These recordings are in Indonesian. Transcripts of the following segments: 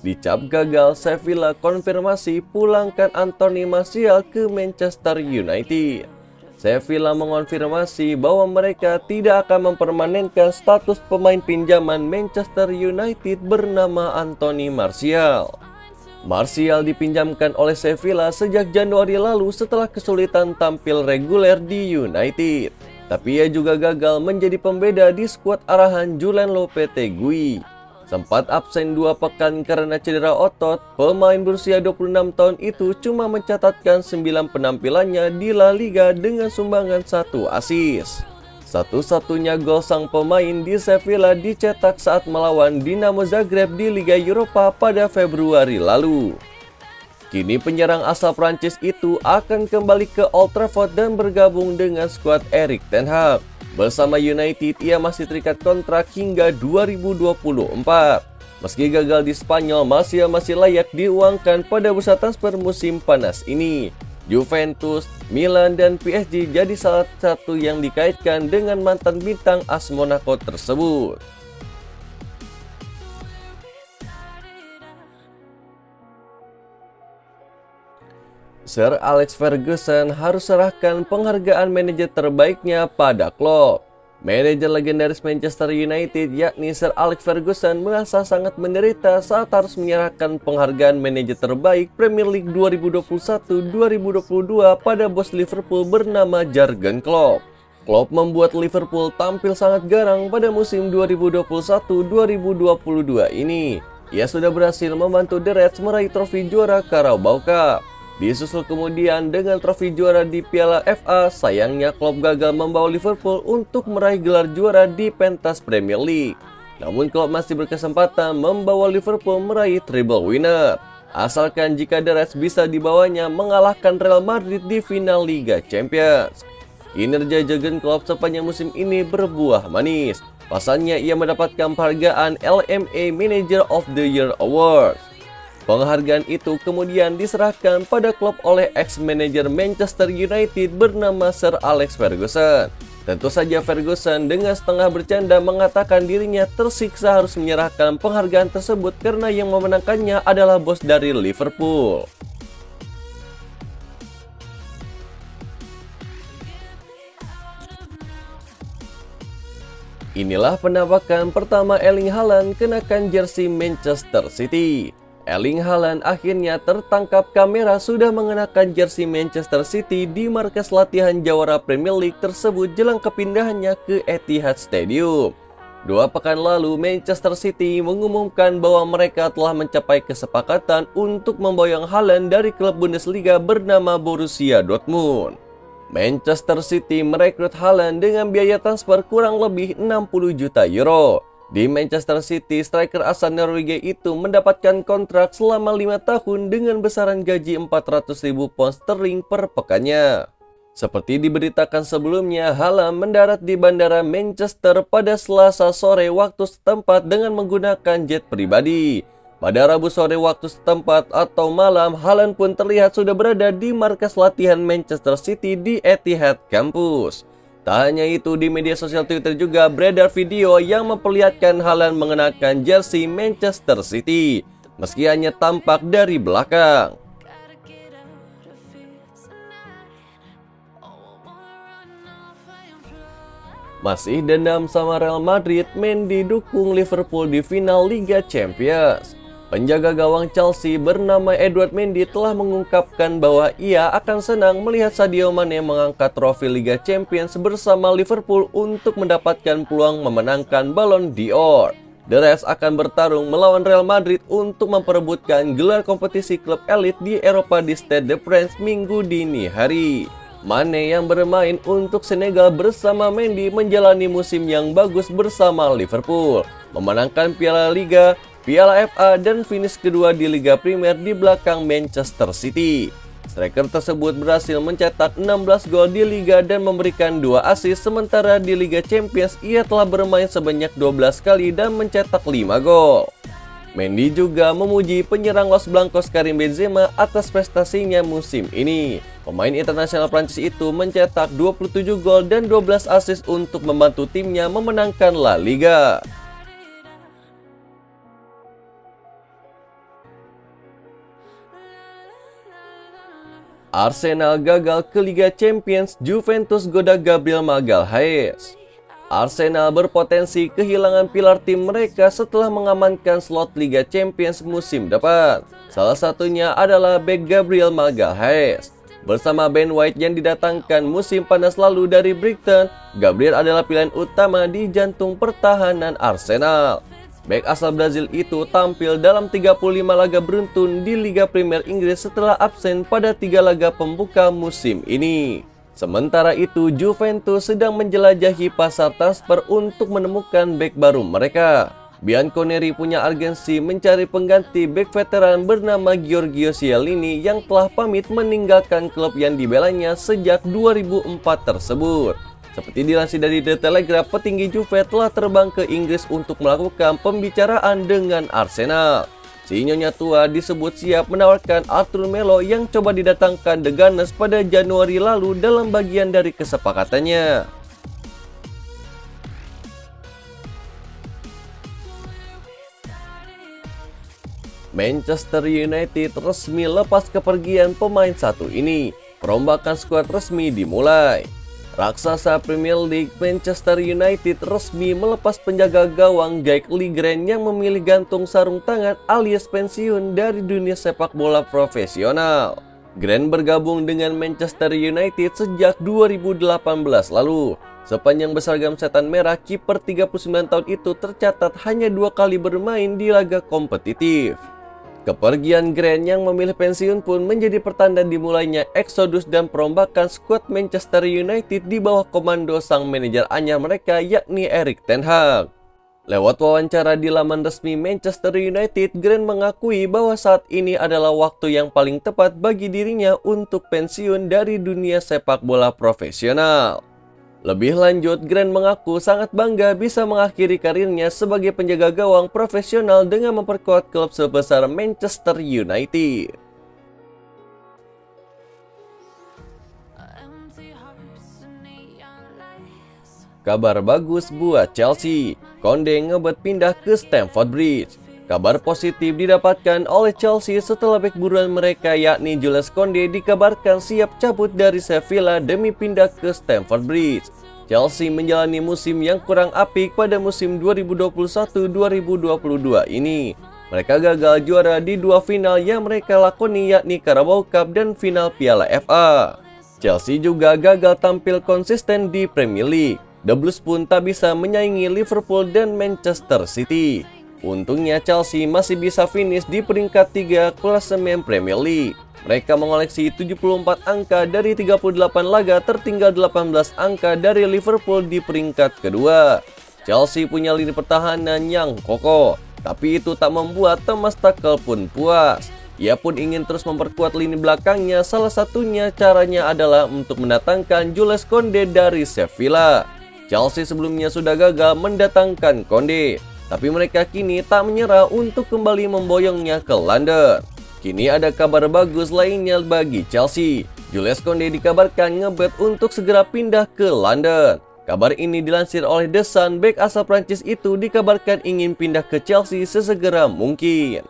Dicap gagal, Sevilla konfirmasi pulangkan Anthony Martial ke Manchester United. Sevilla mengonfirmasi bahwa mereka tidak akan mempermanenkan status pemain pinjaman Manchester United bernama Anthony Martial. Martial dipinjamkan oleh Sevilla sejak Januari lalu setelah kesulitan tampil reguler di United. Tapi ia juga gagal menjadi pembeda di skuad arahan Julen Lopetegui. Sempat absen 2 pekan karena cedera otot, pemain berusia 26 tahun itu cuma mencatatkan 9 penampilannya di La Liga dengan sumbangan 1 assist. Satu-satunya gol sang pemain di Sevilla dicetak saat melawan Dinamo Zagreb di Liga Eropa pada Februari lalu. Kini penyerang asal Prancis itu akan kembali ke Old Trafford dan bergabung dengan skuad Erik ten Hag. Bersama United, ia masih terikat kontrak hingga 2024. Meski gagal di Spanyol, masih layak diuangkan pada bursa transfer musim panas ini. Juventus, Milan, dan PSG jadi salah satu yang dikaitkan dengan mantan bintang AS Monaco tersebut. Sir Alex Ferguson harus serahkan penghargaan manajer terbaiknya pada Klopp. Manajer legendaris Manchester United yakni Sir Alex Ferguson merasa sangat menderita saat harus menyerahkan penghargaan manajer terbaik Premier League 2021-2022 pada bos Liverpool bernama Jurgen Klopp. Klopp membuat Liverpool tampil sangat garang pada musim 2021-2022 ini. Ia sudah berhasil membantu The Reds meraih trofi juara Carabao Cup. Disusul kemudian dengan trofi juara di Piala FA, sayangnya Klopp gagal membawa Liverpool untuk meraih gelar juara di pentas Premier League. Namun Klopp masih berkesempatan membawa Liverpool meraih treble winner, asalkan jika The Reds bisa dibawanya mengalahkan Real Madrid di final Liga Champions. Kinerja Jurgen Klopp sepanjang musim ini berbuah manis. Pasalnya ia mendapatkan penghargaan LMA Manager of the Year Award. Penghargaan itu kemudian diserahkan pada Klopp oleh ex-manajer Manchester United bernama Sir Alex Ferguson. Tentu saja Ferguson dengan setengah bercanda mengatakan dirinya tersiksa harus menyerahkan penghargaan tersebut karena yang memenangkannya adalah bos dari Liverpool. Inilah penampakan pertama Erling Haaland kenakan jersey Manchester City. Erling Haaland akhirnya tertangkap kamera sudah mengenakan jersey Manchester City di markas latihan jawara Premier League tersebut jelang kepindahannya ke Etihad Stadium. 2 pekan lalu, Manchester City mengumumkan bahwa mereka telah mencapai kesepakatan untuk memboyong Haaland dari klub Bundesliga bernama Borussia Dortmund. Manchester City merekrut Haaland dengan biaya transfer kurang lebih 60 juta euro. Di Manchester City, striker asal Norwegia itu mendapatkan kontrak selama 5 tahun dengan besaran gaji 400.000 pound sterling per pekannya. Seperti diberitakan sebelumnya, Haaland mendarat di Bandara Manchester pada Selasa sore waktu setempat dengan menggunakan jet pribadi. Pada Rabu sore waktu setempat atau malam, Haaland pun terlihat sudah berada di markas latihan Manchester City di Etihad Campus. Tak hanya itu, di media sosial Twitter juga beredar video yang memperlihatkan Haaland mengenakan jersey Manchester City, meski hanya tampak dari belakang. Masih dendam sama Real Madrid, Mendy dukung Liverpool di final Liga Champions. Penjaga gawang Chelsea bernama Edouard Mendy telah mengungkapkan bahwa ia akan senang melihat Sadio Mane mengangkat trofi Liga Champions bersama Liverpool untuk mendapatkan peluang memenangkan Ballon d'Or. The Reds akan bertarung melawan Real Madrid untuk memperebutkan gelar kompetisi klub elit di Eropa di Stade de France Minggu dini hari. Mane yang bermain untuk Senegal bersama Mendy menjalani musim yang bagus bersama Liverpool, memenangkan Piala Liga, Piala FA, dan finish kedua di Liga Primer di belakang Manchester City. Striker tersebut berhasil mencetak 16 gol di Liga dan memberikan 2 assist, sementara di Liga Champions ia telah bermain sebanyak 12 kali dan mencetak 5 gol. Mendy juga memuji penyerang Los Blancos Karim Benzema atas prestasinya musim ini. Pemain internasional Prancis itu mencetak 27 gol dan 12 assist untuk membantu timnya memenangkan La Liga. Arsenal gagal ke Liga Champions, Juventus goda Gabriel Magalhaes. Arsenal berpotensi kehilangan pilar tim mereka setelah mengamankan slot Liga Champions musim depan. Salah satunya adalah bek Gabriel Magalhaes. Bersama Ben White yang didatangkan musim panas lalu dari Brighton, Gabriel adalah pilihan utama di jantung pertahanan Arsenal. Bek asal Brazil itu tampil dalam 35 laga beruntun di Liga Premier Inggris setelah absen pada 3 laga pembuka musim ini. Sementara itu, Juventus sedang menjelajahi pasar transfer untuk menemukan bek baru mereka. Bianconeri punya urgensi mencari pengganti bek veteran bernama Giorgio Chiellini yang telah pamit meninggalkan klub yang dibelanya sejak 2004 tersebut. Seperti dilansir dari The Telegraph, petinggi Juve telah terbang ke Inggris untuk melakukan pembicaraan dengan Arsenal. Si nyonya tua disebut siap menawarkan Arthur Melo yang coba didatangkan The Gunners pada Januari lalu dalam bagian dari kesepakatannya. Manchester United resmi lepas kepergian pemain satu ini. Perombakan skuad resmi dimulai. Raksasa Premier League Manchester United resmi melepas penjaga gawang Jack Lee Grant yang memilih gantung sarung tangan alias pensiun dari dunia sepak bola profesional. Grant bergabung dengan Manchester United sejak 2018 lalu. Sepanjang berseragam setan merah, kiper 39 tahun itu tercatat hanya 2 kali bermain di laga kompetitif. Kepergian Grant yang memilih pensiun pun menjadi pertanda dimulainya eksodus dan perombakan skuad Manchester United di bawah komando sang manajer anyar mereka yakni Erik ten Hag. Lewat wawancara di laman resmi Manchester United, Grant mengakui bahwa saat ini adalah waktu yang paling tepat bagi dirinya untuk pensiun dari dunia sepak bola profesional. Lebih lanjut, Grant mengaku sangat bangga bisa mengakhiri karirnya sebagai penjaga gawang profesional dengan memperkuat klub sebesar Manchester United. Kabar bagus buat Chelsea, Conte ngebet pindah ke Stamford Bridge. Kabar positif didapatkan oleh Chelsea setelah bek buruan mereka yakni Jules Koundé dikabarkan siap cabut dari Sevilla demi pindah ke Stamford Bridge. Chelsea menjalani musim yang kurang apik pada musim 2021-2022 ini. Mereka gagal juara di 2 final yang mereka lakoni yakni Carabao Cup dan final Piala FA. Chelsea juga gagal tampil konsisten di Premier League. The Blues pun tak bisa menyaingi Liverpool dan Manchester City. Untungnya Chelsea masih bisa finish di peringkat 3 klasemen Premier League. Mereka mengoleksi 74 angka dari 38 laga, tertinggal 18 angka dari Liverpool di peringkat kedua. Chelsea punya lini pertahanan yang kokoh, tapi itu tak membuat Thomas Tuchel pun puas. Ia pun ingin terus memperkuat lini belakangnya, salah satunya caranya adalah untuk mendatangkan Jules Koundé dari Sevilla. Chelsea sebelumnya sudah gagal mendatangkan Koundé, tapi mereka kini tak menyerah untuk kembali memboyongnya ke London. Kini ada kabar bagus lainnya bagi Chelsea. Jules Koundé dikabarkan ngebet untuk segera pindah ke London. Kabar ini dilansir oleh The Sun, bek asal Prancis itu dikabarkan ingin pindah ke Chelsea sesegera mungkin.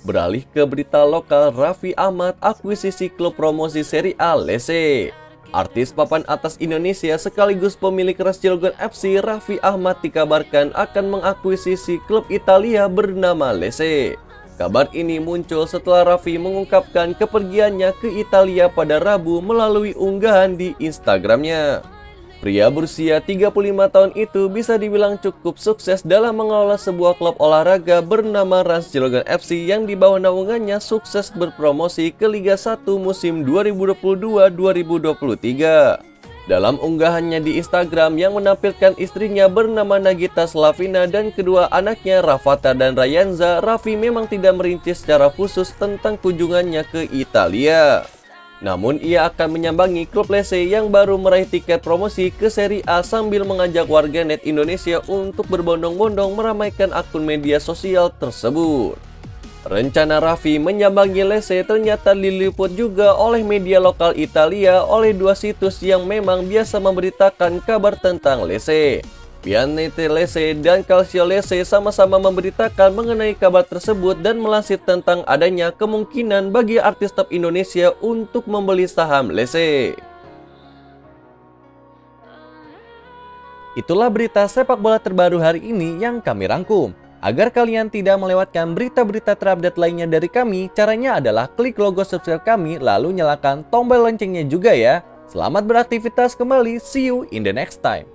Beralih ke berita lokal, Raffi Ahmad akuisisi klub promosi Serie A Lecce. Artis papan atas Indonesia sekaligus pemilik Ras Cilegon FC, Raffi Ahmad dikabarkan akan mengakuisisi klub Italia bernama Lecce. Kabar ini muncul setelah Raffi mengungkapkan kepergiannya ke Italia pada Rabu melalui unggahan di Instagramnya. Pria berusia 35 tahun itu bisa dibilang cukup sukses dalam mengelola sebuah klub olahraga bernama Ras Cilegon FC yang di bawah naungannya sukses berpromosi ke Liga 1 musim 2022-2023. Dalam unggahannya di Instagram yang menampilkan istrinya bernama Nagita Slavina dan kedua anaknya Rafathar dan Rayanza, Raffi memang tidak merinci secara khusus tentang kunjungannya ke Italia. Namun ia akan menyambangi klub Lecce yang baru meraih tiket promosi ke Serie A sambil mengajak warganet Indonesia untuk berbondong-bondong meramaikan akun media sosial tersebut. Rencana Raffi menyambangi Lecce ternyata diliput juga oleh media lokal Italia oleh 2 situs yang memang biasa memberitakan kabar tentang Lecce. Pianete Lese dan Calcio Lese sama-sama memberitakan mengenai kabar tersebut dan melansir tentang adanya kemungkinan bagi artis top Indonesia untuk membeli saham Lese. Itulah berita sepak bola terbaru hari ini yang kami rangkum. Agar kalian tidak melewatkan berita-berita terupdate lainnya dari kami, caranya adalah klik logo subscribe kami lalu nyalakan tombol loncengnya juga ya. Selamat beraktivitas kembali, see you in the next time.